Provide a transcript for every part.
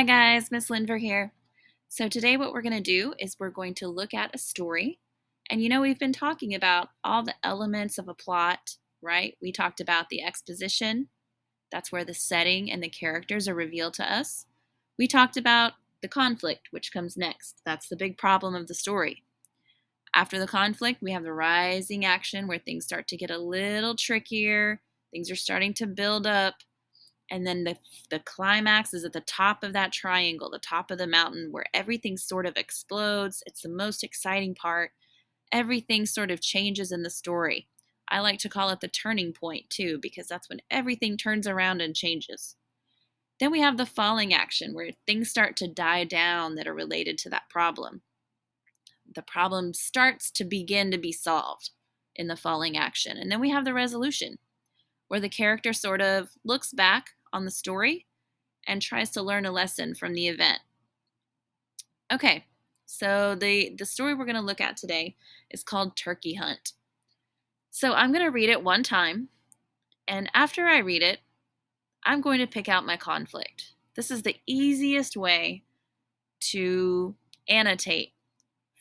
Hi guys, Miss Linver here. So today what we're going to do is we're going to look at a story. And we've been talking about all the elements of a plot, right? We talked about the exposition. That's where the setting and the characters are revealed to us. We talked about the conflict, which comes next. That's the big problem of the story. After the conflict, we have the rising action where things start to get a little trickier. Things are starting to build up. And then the climax is at the top of that triangle, the top of the mountain, where everything sort of explodes. It's the most exciting part. Everything sort of changes in the story. I like to call it the turning point, too, because that's when everything turns around and changes. Then we have the falling action, where things start to die down that are related to that problem. The problem starts to begin to be solved in the falling action. And then we have the resolution, where the character sort of looks back on the story and tries to learn a lesson from the event. Okay, so the story we're going to look at today is called Turkey Hunt. So I'm going to read it one time, and after I read it, I'm going to pick out my conflict. This is the easiest way to annotate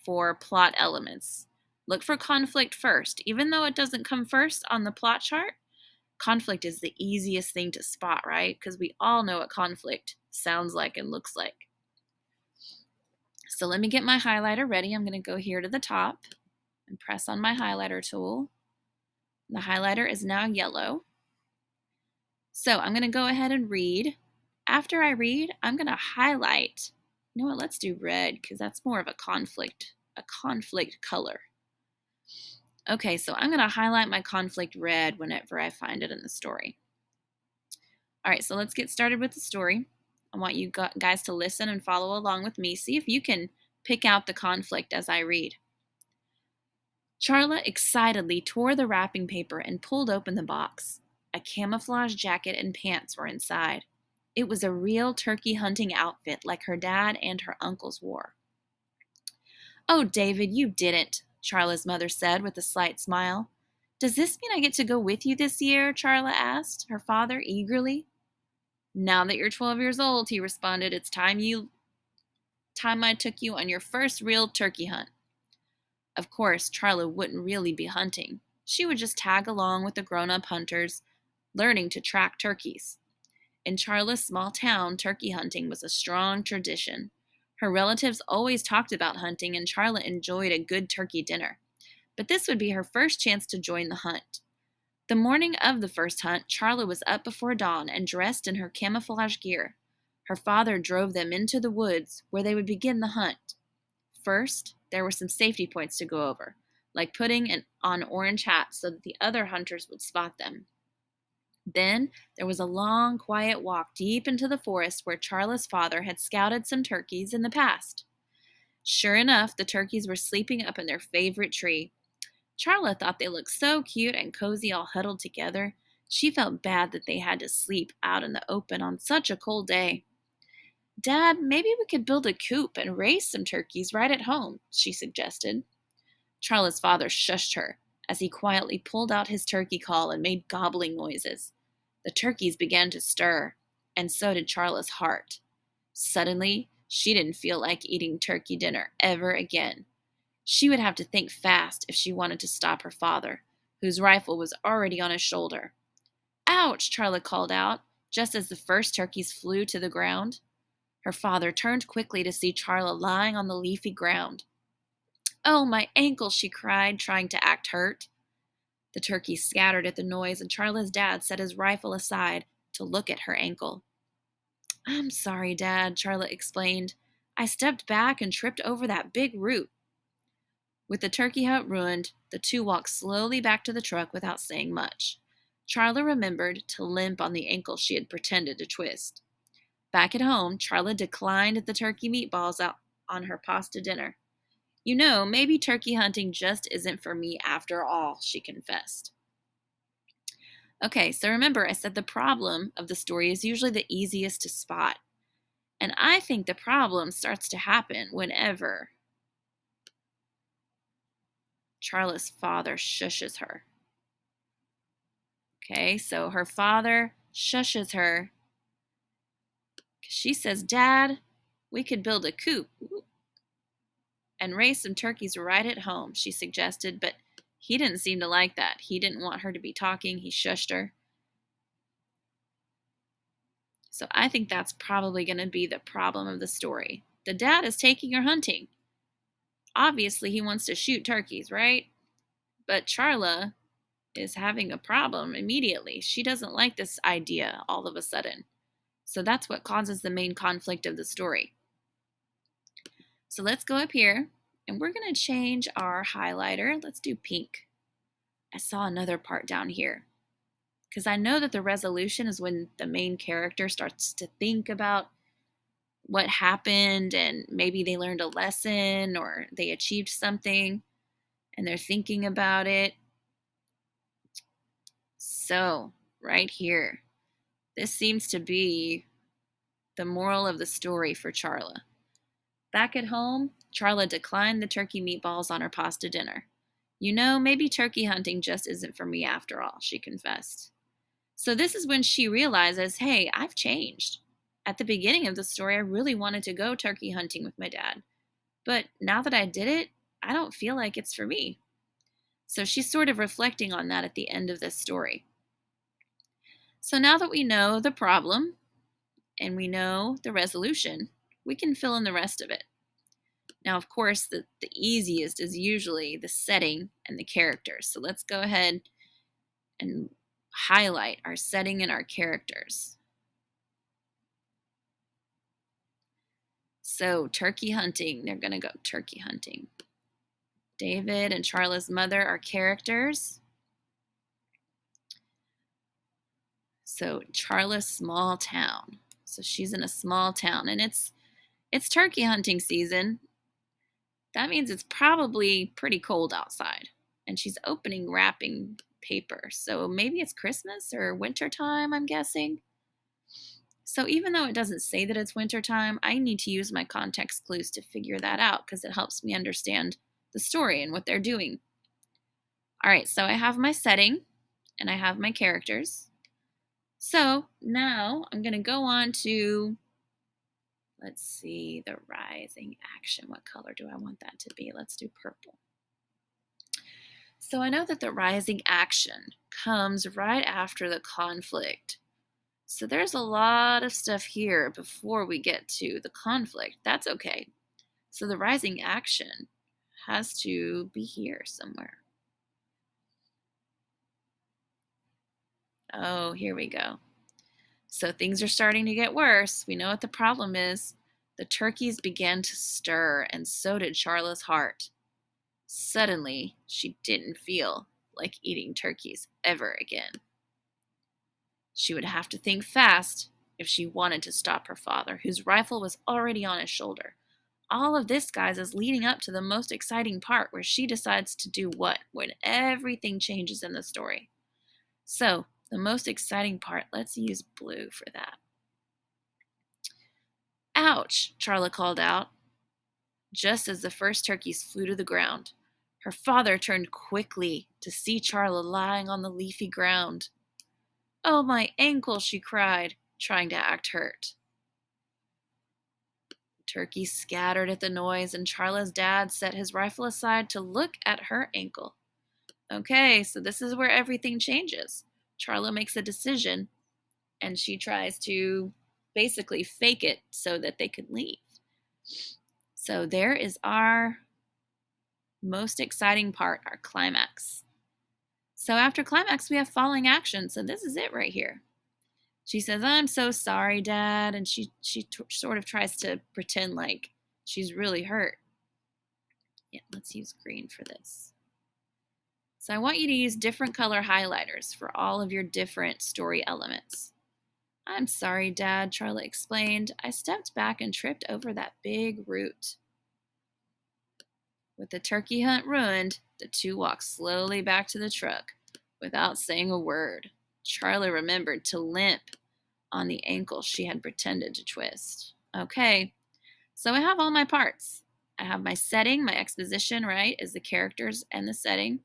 for plot elements. Look for conflict first. Even though it doesn't come first on the plot chart, conflict is the easiest thing to spot, right? Because we all know what conflict sounds like and looks like. So let me get my highlighter ready. I'm going to go here to the top and press on my highlighter tool. The highlighter is now yellow. So I'm going to go ahead and read. After I read, I'm going to highlight. You know what? Let's do red because that's more of a conflict color. Okay, so I'm going to highlight my conflict red whenever I find it in the story. All right, so let's get started with the story. I want you guys to listen and follow along with me. See if you can pick out the conflict as I read. Charla excitedly tore the wrapping paper and pulled open the box. A camouflage jacket and pants were inside. It was a real turkey hunting outfit like her dad and her uncles wore. "Oh, David, you didn't," Charla's mother said with a slight smile. "Does this mean I get to go with you this year?" Charla asked her father eagerly. "Now that you're 12 years old," he responded, "it's time I took you on your first real turkey hunt." Of course, Charla wouldn't really be hunting. She would just tag along with the grown-up hunters, learning to track turkeys. In Charla's small town, turkey hunting was a strong tradition. Her relatives always talked about hunting, and Charla enjoyed a good turkey dinner. But this would be her first chance to join the hunt. The morning of the first hunt, Charla was up before dawn and dressed in her camouflage gear. Her father drove them into the woods where they would begin the hunt. First, there were some safety points to go over, like putting on orange hats so that the other hunters would spot them. Then there was a long, quiet walk deep into the forest where Charla's father had scouted some turkeys in the past. Sure enough, the turkeys were sleeping up in their favorite tree. Charla thought they looked so cute and cozy all huddled together. She felt bad that they had to sleep out in the open on such a cold day. "Dad, maybe we could build a coop and raise some turkeys right at home," she suggested. Charla's father shushed her as he quietly pulled out his turkey call and made gobbling noises. The turkeys began to stir, and so did Charla's heart. Suddenly, she didn't feel like eating turkey dinner ever again. She would have to think fast if she wanted to stop her father, whose rifle was already on his shoulder. "Ouch!" Charla called out, just as the first turkeys flew to the ground. Her father turned quickly to see Charla lying on the leafy ground. "Oh, my ankle!" she cried, trying to act hurt. The turkeys scattered at the noise, and Charla's dad set his rifle aside to look at her ankle. "I'm sorry, Dad," Charla explained. "I stepped back and tripped over that big root." With the turkey hunt ruined, the two walked slowly back to the truck without saying much. Charla remembered to limp on the ankle she had pretended to twist. Back at home, Charla declined the turkey meatballs out on her pasta dinner. Maybe turkey hunting just isn't for me after all," she confessed. Okay, so remember I said the problem of the story is usually the easiest to spot. And I think the problem starts to happen whenever Charla's father shushes her. Okay, so her father shushes her because She says, Dad, we could build a coop and raise some turkeys right at home, she suggested, but he didn't seem to like that. He didn't want her to be talking. He shushed her. So I think that's probably going to be the problem of the story. The dad is taking her hunting. Obviously, he wants to shoot turkeys, right? But Charla is having a problem immediately. She doesn't like this idea all of a sudden. So that's what causes the main conflict of the story. So let's go up here and we're going to change our highlighter. Let's do pink. I saw another part down here because I know that the resolution is when the main character starts to think about what happened and maybe they learned a lesson or they achieved something and they're thinking about it. So, right here, this seems to be the moral of the story for Charla. Back at home, Charla declined the turkey meatballs on her pasta dinner. You know, maybe turkey hunting just isn't for me after all, she confessed. So this is when she realizes, hey, I've changed. At the beginning of the story, I really wanted to go turkey hunting with my dad. But now that I did it, I don't feel like it's for me. So she's sort of reflecting on that at the end of this story. So now that we know the problem and we know the resolution, we can fill in the rest of it. Now, of course, the easiest is usually the setting and the characters. So let's go ahead and highlight our setting and our characters. So turkey hunting, they're going to go turkey hunting. David and Charla's mother are characters. So Charla's small town. So she's in a small town and it's turkey hunting season. That means it's probably pretty cold outside. And she's opening wrapping paper. So maybe it's Christmas or winter time, I'm guessing. So even though it doesn't say that it's winter time, I need to use my context clues to figure that out because it helps me understand the story and what they're doing. All right, so I have my setting and I have my characters. So now I'm going to go on to, let's see, the rising action. What color do I want that to be? Let's do purple. So I know that the rising action comes right after the conflict. So there's a lot of stuff here before we get to the conflict. That's okay. So the rising action has to be here somewhere. Oh, here we go. So things are starting to get worse. We know what the problem is. The turkeys began to stir, and so did Charla's heart. Suddenly, she didn't feel like eating turkeys ever again. She would have to think fast if she wanted to stop her father, whose rifle was already on his shoulder. All of this, guys, is leading up to the most exciting part where she decides to do what when everything changes in the story. So, the most exciting part, let's use blue for that. Ouch, Charla called out, just as the first turkeys flew to the ground. Her father turned quickly to see Charla lying on the leafy ground. Oh, my ankle, she cried, trying to act hurt. Turkeys scattered at the noise, and Charla's dad set his rifle aside to look at her ankle. Okay, so this is where everything changes. Charla makes a decision, and she tries to basically fake it so that they could leave. So there is our most exciting part, our climax. So after climax, we have falling action. So this is it right here. She says, I'm so sorry, Dad. And she sort of tries to pretend like she's really hurt. Yeah, let's use green for this. So I want you to use different color highlighters for all of your different story elements. I'm sorry, Dad, Charla explained. I stepped back and tripped over that big root. With the turkey hunt ruined, the two walked slowly back to the truck without saying a word. Charla remembered to limp on the ankle she had pretended to twist. Okay, so I have all my parts. I have my setting, my exposition, right, is the characters and the setting.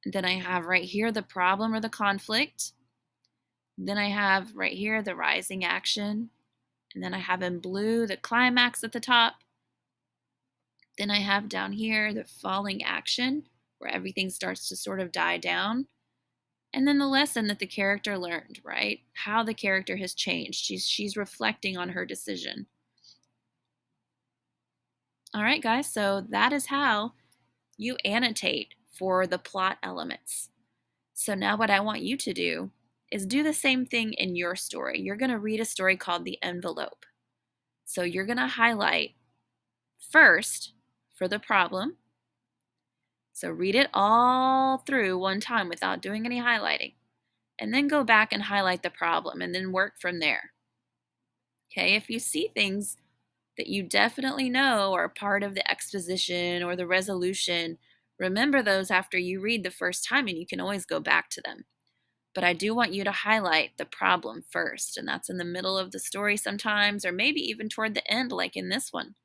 And then I have right here the problem or the conflict. Then I have right here the rising action. And then I have in blue the climax at the top. Then I have down here the falling action, where everything starts to sort of die down. And then the lesson that the character learned, right? How the character has changed. She's reflecting on her decision. All right, guys, so that is how you annotate for the plot elements. So now what I want you to do is do the same thing in your story. You're going to read a story called The Envelope. So you're going to highlight first for the problem. So read it all through one time without doing any highlighting. And then go back and highlight the problem and then work from there. Okay, if you see things that you definitely know are part of the exposition or the resolution, remember those after you read the first time and you can always go back to them. But I do want you to highlight the problem first, and that's in the middle of the story sometimes, or maybe even toward the end, like in this one.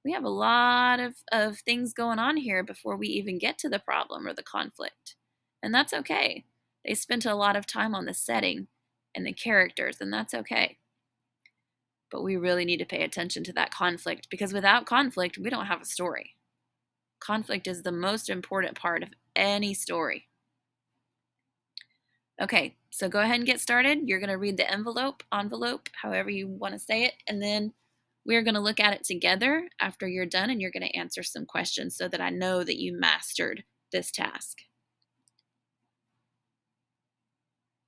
We have a lot of things going on here before we even get to the problem or the conflict. And that's okay. They spent a lot of time on the setting and the characters, and that's okay. But we really need to pay attention to that conflict, because without conflict, we don't have a story. Conflict is the most important part of any story. Okay, so go ahead and get started. You're going to read the envelope, however you want to say it, and then we're going to look at it together after you're done, and you're going to answer some questions so that I know that you mastered this task.